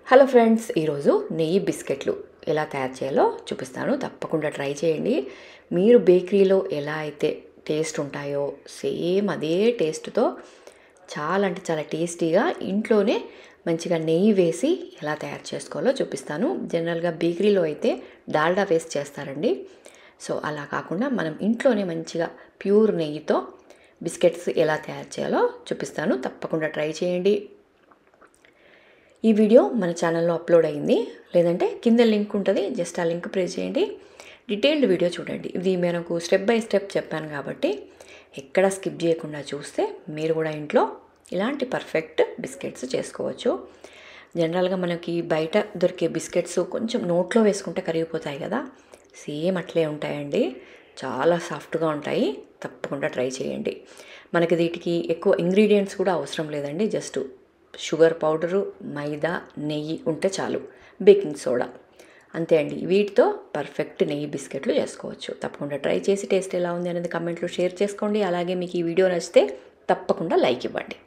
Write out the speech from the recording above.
Hello friends, ఈరోజు నెయ్యి బిస్కెట్లు ఎలా తయారు చేయాలో చూపిస్తాను. తప్పకుండా ట్రై చేయండి. మీరు బేకరీలో ఎలా అయితే టేస్ట్ ఉంటాయో సేమ్ అదే టేస్ట్తో చాలా అంటే చాలా టేస్టీగా ఇంట్లోనే మంచిగా నెయ్యి వేసి ఎలా తయారు చేసుకోవాలో చూపిస్తాను. జనరల్గా బేకరీలో అయితే డాల్డా వేసి చేస్తారండి. సో అలా కాకుండా మనం ఇంట్లోనే మంచిగా ప్యూర్ నెయ్యితో బిస్కెట్స్ ఎలా తయారు చేయాలో చూపిస్తాను. తప్పకుండా ట్రై చేయండి. ఈ వీడియో మన ఛానల్లో అప్లోడ్ అయింది, లేదంటే కింద లింక్ ఉంటుంది, జస్ట్ ఆ లింక్ ప్రెస్ చేయండి. డీటెయిల్డ్ వీడియో చూడండి. ఇది మనకు స్టెప్ బై స్టెప్ చెప్పాను కాబట్టి ఎక్కడ స్కిప్ చేయకుండా చూస్తే మీరు కూడా ఇంట్లో ఇలాంటి పర్ఫెక్ట్ బిస్కెట్స్ చేసుకోవచ్చు. జనరల్గా మనకి బయట దొరికే బిస్కెట్స్ కొంచెం నోట్లో వేసుకుంటే కరిగిపోతాయి కదా, సేమ్ అట్లే ఉంటాయండి. చాలా సాఫ్ట్గా ఉంటాయి. తప్పకుండా ట్రై చేయండి. మనకి వీటికి ఎక్కువ ఇంగ్రీడియంట్స్ కూడా అవసరం లేదండి. జస్ట్ షుగర్ పౌడరు, మైదా, నెయ్యి ఉంటే చాలు, బేకింగ్ సోడా, అంతే అండి. వీటితో పర్ఫెక్ట్ నెయ్యి బిస్కెట్లు చేసుకోవచ్చు. తప్పకుండా ట్రై చేసి టేస్ట్ ఎలా ఉంది అనేది కమెంట్లో షేర్ చేసుకోండి. అలాగే మీకు ఈ వీడియో నచ్చితే తప్పకుండా లైక్ ఇవ్వండి.